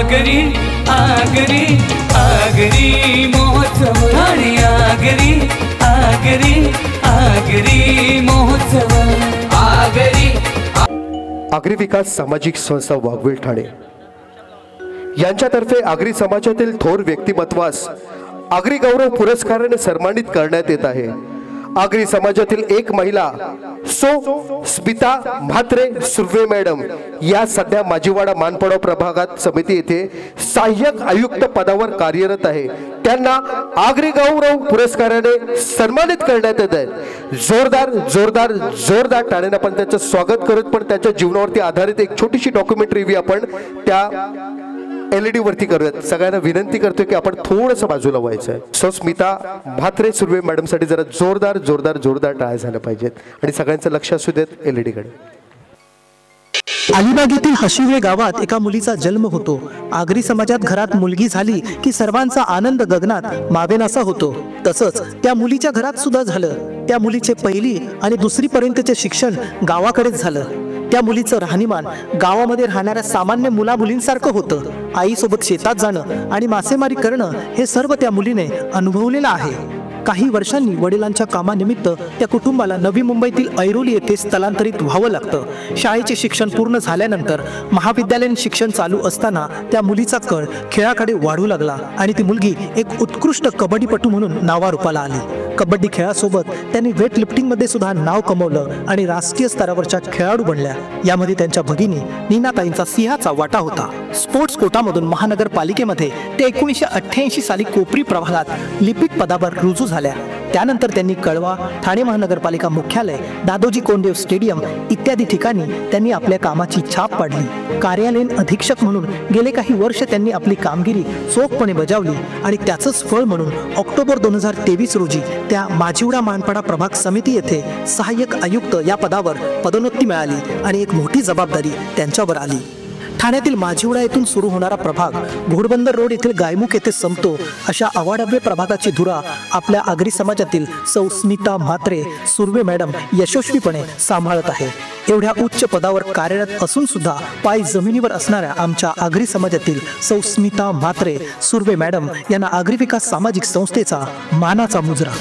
आगरी आगरी आगरी महोत्सव ठाणे आगरी आगरी आगरी महोत्सव आगरी। आगरी विकास सामाजिक संस्था वाघवेल ठाणे यांच्यातर्फे आगरी समाजातील थोर व्यक्तिमत्वास आगरी गौरव पुरस्काराने सन्मानित करण्यात येत आहे। आगरी समाजातील एक महिला सो स्मिता म्हात्रे सुर्वे मॅडम या सध्या माजीवाडा मानपडाव प्रभागात समिती येथे सहाय्यक आयुक्त पदावर कार्यरत आहे। त्यांना आगरी गौरव पुरस्काराने सन्मानित करण्यात येत आहे। जोरदार जोरदार जोरदार टाळ्याने आपण त्यांचं स्वागत करत पण त्यांच्या जीवनावरती आधारित एक छोटीशी डॉक्युमेंटरी रिव्ह्यू आपण त्या LED वरती करूयात। सगळ्यांना विनंती करतोय की आपण थोडंसं बाजूला व्हायचं आहे। सो स्मिता म्हात्रे सुर्वे मॅडम साठी जरा जोरदार जोरदार जोरदार टाळ्या झाल्या पाहिजेत आणि सगळ्यांचं लक्ष असू देत LED कडे। अलिबाग येथील हशिवे गावात एका मुलीचा जन्म होतो। आगरी समाजात घरात मुलगी झाली की सर्वांचा आनंद गगनात मावेनासा होतो। तसंच त्या मुलीच्या घरात सुद्धा झालं। त्या मुलीचे पहिली आणि दुसरी पर्यंतचे शिक्षण गावाकडेच झालं। त्या मुलीचं राहणीमान गावामध्ये राहणाऱ्या सामान्य मुला मुलींसारखं होतं। आईसोबत शेतात जाणं आणि मासेमारी करणं हे सर्व त्या मुलीने अनुभवलेलं आहे। काही वर्षांनी वडिलांच्या कामानिमित्त त्या कुटुंबाला नवी मुंबईतील ऐरोली येथे स्थलांतरित व्हावं लागतं। शाळेचे शिक्षण पूर्ण झाल्यानंतर महाविद्यालयीन शिक्षण चालू असताना त्या मुलीचा कल खेळाकडे वाढू लागला आणि ती मुलगी एक उत्कृष्ट कबड्डीपटू म्हणून नावारूपाला आली। कबड्डी खेळासोबत त्यांनी वेट लिफ्टिंगमध्ये सुद्धा नाव कमवलं आणि राष्ट्रीय स्तरावरच्या खेळाडू बनल्या। यामध्ये त्यांच्या भगिनी नीनाताईंचा सिंहाचा वाटा होता। स्पोर्ट्स कोटामधून महानगरपालिकेमध्ये ते 1988 साली कोपरी प्रभागात लिपिक पदावर रुजू झाल्या। त्यानंतर त्यांनी कळवा, ठाणे महानगरपालिका मुख्यालय, दादोजी कोंडदेव स्टेडियम इत्यादी ठिकाणी त्यांनी आपल्या कामाची छाप पाडली। कार्यालयीन अधीक्षक म्हणून गेले काही वर्ष त्यांनी आपली कामगिरी चोखपणे बजावली आणि त्याचंच फळ म्हणून ऑक्टोबर 2023 रोजी त्या माजीवडा मानपाडा प्रभाग समिती येथे सहाय्यक आयुक्त या पदावर पदोन्नती मिळाली आणि एक मोठी जबाबदारी त्यांच्यावर आली। ठाण्यातील माजीवडा येथून सुरू होणारा प्रभाग घोडबंदर रोड येथील गायमुख येथे संपतो अशा अवाढव्य प्रभागाची धुरा आपल्या आगरी समाजातील सौ स्मिता म्हात्रे सुर्वे मॅडम यशस्वीपणे सांभाळत आहे। एवढ्या उच्च पदावर कार्यरत असून सुद्धा पाय जमिनीवर असणाऱ्या आमच्या आगरी समाजातील सौ स्मिता म्हात्रे सुर्वे मॅडम यांना आगरी विकास सामाजिक संस्थेचा मानाचा मुजरा।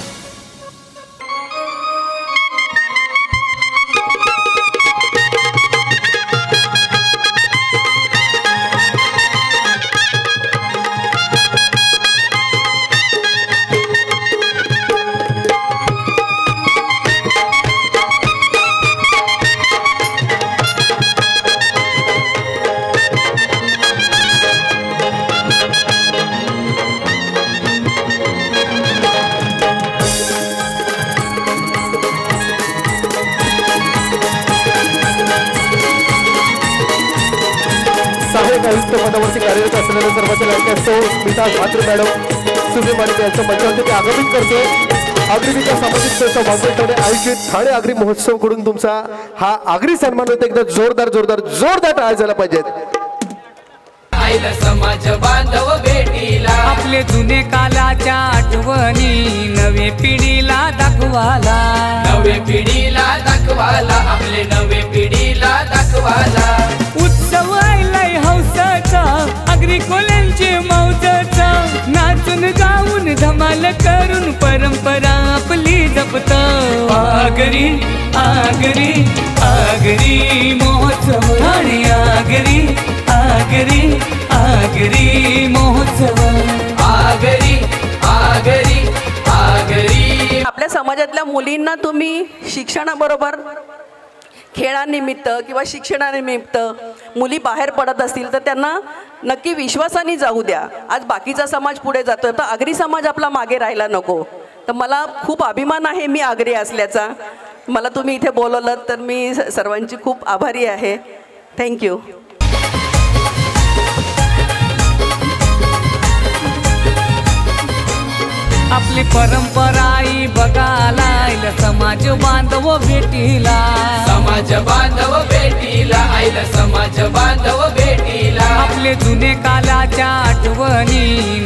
सहाय्यक आयुक्त पदावरती कार्यरत असलेल्या सर्वांच्या लाडक्या सौ स्मिता म्हात्रे मॅडम सुर्वे मॅडम यांच्या मंचावरती ते आगमन करते। आगरी विकास सामाजिक संस्था वाघवेल ठाणे आयोजित ठाणे आगरी महोत्सव कडून तुमचा हा आगरी सन्मान होता। एकदा जोरदार जोरदार जोरदार टाळ्या झाल्या पाहिजेत। आईला समाज बांधव भेटीला आपले जुने कालाच्या आठवणी नवे पिढीला दाखवाला नवे पिढीला दाखवाला आपले नवे पिढीला दाखवाला। उत्सव आलाय हौसाचा आगरी कोल्यांचे मौजाचा नाचून गाऊन धमाल करून परंपरा आपली जपत आगरी आगरी आगरी महोत्सव ठाणे आगरी आगरी आगरी महोत्सव आगरी आगरी आगरी। आपल्या समाजातल्या मुलींना तुम्ही शिक्षणाबरोबर खेळानिमित्त किंवा शिक्षणानिमित्त मुली बाहेर पडत असतील तर त्यांना नक्की विश्वासाने जाऊ द्या। आज बाकीचा समाज पुढे जातोय तर आगरी समाज आपला मागे राहायला नको। तर मला खूप अभिमान आहे मी आगरी असल्याचा। मला तुम्ही इथे बोलवलं तर मी सर्वांची खूप आभारी आहे। थँक्यू। आपली परंपराई बघायला समाज बांधव भेटीला समाज बांधव भेटीला आईला समाज बांधव भेटीला आपले जुने कालाच्या आठवणी